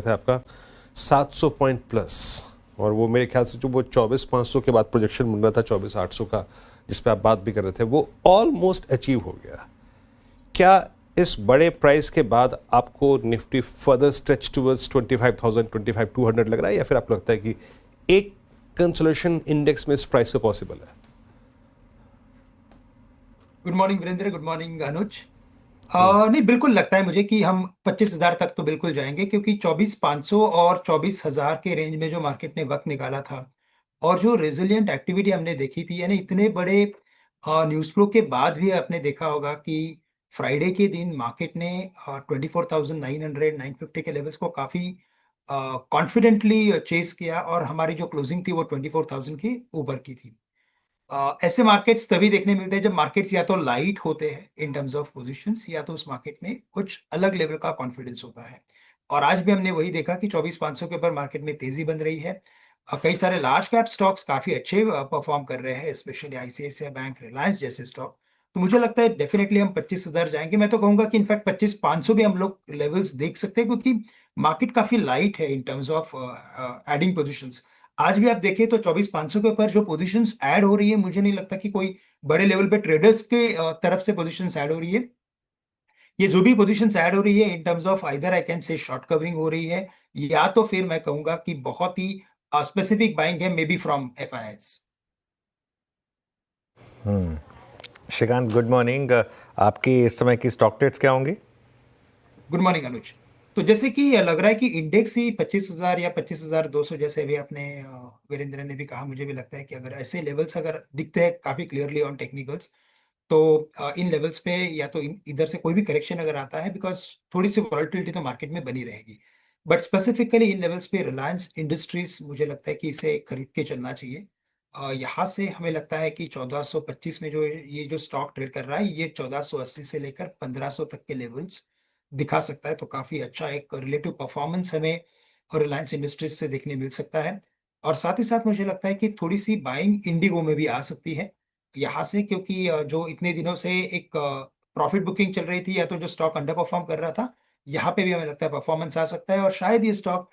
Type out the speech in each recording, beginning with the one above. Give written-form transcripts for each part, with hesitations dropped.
था आपका 700 point plus, और वो मेरे ख्याल से जो वो 24,500 के बाद प्रोजेक्शन बन रहा था 24,800 का, जिस पे आप बात भी कर रहे थे, वो ऑलमोस्ट अचीव हो गया। क्या इस बड़े प्राइस के बाद आपको निफ्टी फर्दर स्ट्रेच टुवर्ड्स 25,000 25,200 लग रहा है, या फिर आपको लगता है कि एक कंसोलेशन इंडेक्स में इस प्राइस से पॉसिबल है? Good morning Virendra, good morning Anuj. नहीं, बिल्कुल लगता है मुझे कि हम 25,000 तक तो बिल्कुल जाएंगे, क्योंकि 24,500 और 24,000 के रेंज में जो मार्केट ने वक्त निकाला था और जो रेजिलियंट एक्टिविटी हमने देखी थी, यानी इतने बड़े न्यूज़ फ्लो के बाद भी आपने देखा होगा कि फ्राइडे के दिन मार्केट ने 24,900 950 के लेवल्स को काफ़ी कॉन्फिडेंटली चेस किया, और हमारी जो क्लोजिंग थी वो 24,000 के ऊपर की थी। ऐसे मार्केट्स तभी देखने मिलते हैं जब मार्केट्स या तो लाइट होते हैं इन टर्म्स ऑफ पोजीशंस, या तो उस मार्केट में कुछ अलग लेवल का कॉन्फिडेंस होता है। और आज भी हमने वही देखा कि 24,500 के ऊपर मार्केट में तेजी बन रही है। कई सारे लार्ज कैप स्टॉक्स काफी अच्छे परफॉर्म कर रहे हैं, स्पेशली आईसीआईसीआई बैंक, रिलायंस जैसे स्टॉक। तो मुझे लगता है डेफिनेटली हम 25,000 जाएंगे। मैं तो कहूंगा कि इनफैक्ट 25,500 भी हम लोग लेवल्स देख सकते हैं, क्योंकि मार्केट काफी लाइट है in terms of adding positions. आज भी आप देखें तो 24,500 के ऊपर जो पोजीशंस ऐड हो रही है, मुझे नहीं लगता कि कोई बड़े लेवल पे ट्रेडर्स के तरफ से पोजीशंस ऐड हो रही है। ये जो भी पोजीशंस ऐड हो रही है in terms of either I can say short covering हो रही है, या तो फिर मैं कहूंगा कि बहुत ही स्पेसिफिक बाइंग है, maybe from FIIs. Shrikant, good morning. आपकी इस समय की स्टॉक ट्रेड्स क्या होंगी? Good morning Anuj. तो जैसे कि लग रहा है कि इंडेक्स ही 25,000 या 25,200, जैसे अभी आपने वीरेंद्र ने भी कहा, मुझे भी लगता है कि अगर ऐसे लेवल्स अगर दिखते हैं काफी क्लियरली ऑन टेक्निकल्स, तो इन लेवल्स पे या तो इधर से कोई भी करेक्शन अगर आता है, बिकॉज थोड़ी सी वॉलेटिलिटी तो मार्केट में बनी रहेगी। बट स्पेसिफिकली इन लेवल्स पे रिलायंस इंडस्ट्रीज, मुझे लगता है कि इसे खरीद के चलना चाहिए। यहाँ से हमें लगता है कि 1425 में जो ये जो स्टॉक ट्रेड कर रहा है, ये 1480 से लेकर 1500 तक के लेवल्स दिखा सकता है। तो काफी अच्छा एक रिलेटिव परफॉर्मेंस हमें और रिलायंस इंडस्ट्रीज से देखने मिल सकता है। और साथ ही साथ मुझे लगता है कि थोड़ी सी बाइंग इंडिगो में भी आ सकती है यहाँ से, क्योंकि जो इतने दिनों से एक प्रॉफिट बुकिंग चल रही थी, या तो जो स्टॉक अंडर परफॉर्म कर रहा था, यहाँ पे भी हमें लगता है परफॉर्मेंस आ सकता है, और शायद ये स्टॉक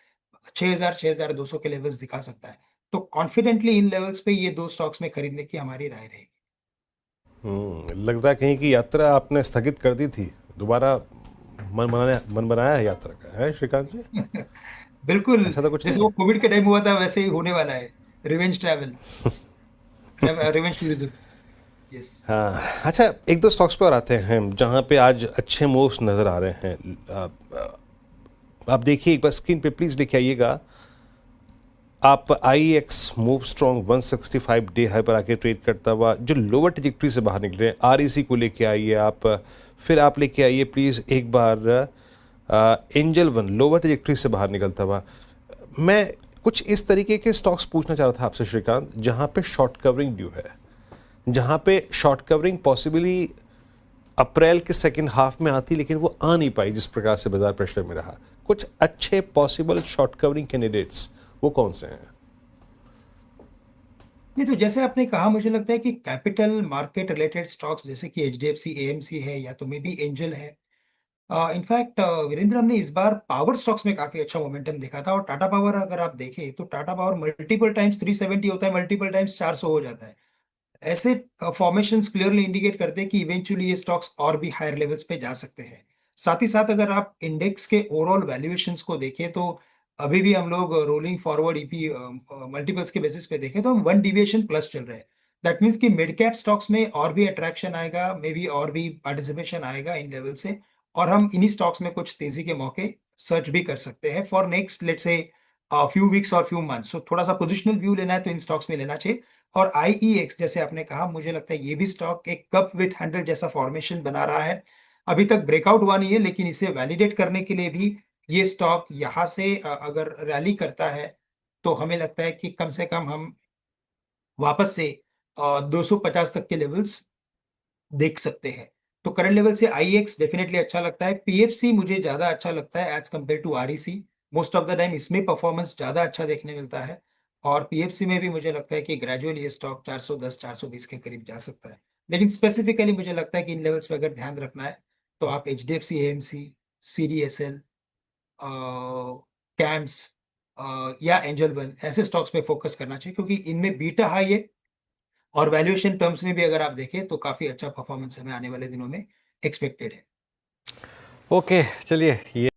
6,000 6,200 के लेवल्स दिखा सकता है। तो कॉन्फिडेंटली इन लेवल्स पे ये दो स्टॉक्स में खरीदने की हमारी राय रहेगी। लग रहा है कहीं की यात्रा आपने स्थगित कर दी थी, दोबारा मन बनाया है यात्रा का, है श्रीकांत जी? बिल्कुल। ऐसा तो कुछ नहीं जैसे वो है? कोविड के टाइम हुआ था, वैसे ही होने वाला है। Revenge travel, revenge tourism. Yes. हाँ। अच्छा, एक दो स्टॉक्स पर आते हैं जहाँ पे आज अच्छे मूव्स नज़र आ रहे हैं। आप देखिए एक बार स्क्रीन पे प्लीज़ लेके आइएगा। आप I X move strong 165 day high पर आके ट्रेड करता हुआ जो लोअर ट्रिजेक्टरी से बाहर निकले, आर ई सी को लेके आइए आप। फिर आप लेके आइए प्लीज़ एक बार एंजल वन लोअर ट्रिजेक्टरी से बाहर निकलता हुआ। मैं कुछ इस तरीके के स्टॉक्स पूछना चाह रहा था आपसे श्रीकांत, जहाँ पे शॉर्ट कवरिंग ड्यू है, जहाँ पे शॉर्ट कवरिंग पॉसिबली अप्रैल के सेकेंड हाफ में आती, लेकिन वो आ नहीं पाई जिस प्रकार से बाजार प्रेशर में रहा। कुछ अच्छे पॉसिबल शॉर्ट कवरिंग कैंडिडेट्स वो कौन से हैं? नहीं, तो जैसे आपने कहा, मुझे लगता है कि कैपिटल मार्केट रिलेटेड स्टॉक्स जैसे कि एचडीएफसी एएमसी है, या तो मे बी एंजल है। इनफैक्ट वीरेंद्र, हमने इस बार पावर स्टॉक्स में काफी अच्छा मोमेंटम देखा था। और टाटा पावर अगर आप देखें तो टाटा पावर मल्टीपल टाइम्स 370 होता है, मल्टीपल टाइम्स 400 हो जाता है। ऐसे फॉर्मेशंस क्लियरली इंडिकेट करते हैं कि इवेंचुअली ये स्टॉक्स और भी हायर लेवल्स पे जा सकते हैं। साथ ही साथ अगर आप इंडेक्स के ओवरऑल वैल्यूएशंस को देखें, तो अभी भी हम लोग रोलिंग फॉरवर्ड ईपी मल्टीपल्स के बेसिस पे देखें तो हम 1 डिविएशन प्लस चल रहे हैं। दैट मीन्स कि मिड कैप स्टॉक्स में और भी अट्रैक्शन आएगा, मे बी और भी पार्टिसिपेशन आएगा इन लेवल से। और हम इन्हीं स्टॉक्स में कुछ तेजी के मौके सर्च भी कर सकते हैं for next let's say few weeks और फ्यू मंथ्स। सो थोड़ा सा पोजिशनल व्यू लेना है तो इन स्टॉक्स में लेना चाहिए। और आईईएक्स, जैसे आपने कहा, मुझे लगता है ये भी स्टॉक एक कप विथ हैंडल जैसा फॉर्मेशन बना रहा है। अभी तक ब्रेकआउट हुआ नहीं है, लेकिन इसे वैलिडेट करने के लिए भी ये स्टॉक यहाँ से अगर रैली करता है, तो हमें लगता है कि कम से कम हम वापस से 250 तक के लेवल्स देख सकते हैं। तो करंट लेवल से आईएक्स डेफिनेटली अच्छा लगता है। पीएफसी मुझे ज्यादा अच्छा लगता है as compare to REC. Most of the time इसमें परफॉर्मेंस ज्यादा अच्छा देखने मिलता है। और पीएफसी में भी मुझे लगता है कि ग्रेजुअली ये स्टॉक 410 420 के करीब जा सकता है। लेकिन स्पेसिफिकली मुझे लगता है कि इन लेवल्स पे अगर ध्यान रखना है, तो आप एचडीएफसी एएमसी, सीडीएसएल, कैम्स या एंजल वन ऐसे स्टॉक्स पे फोकस करना चाहिए, क्योंकि इनमें बीटा हाई है और वैल्यूएशन टर्म्स में भी अगर आप देखें तो काफी अच्छा परफॉर्मेंस हमें आने वाले दिनों में एक्सपेक्टेड है। ओके, चलिए ये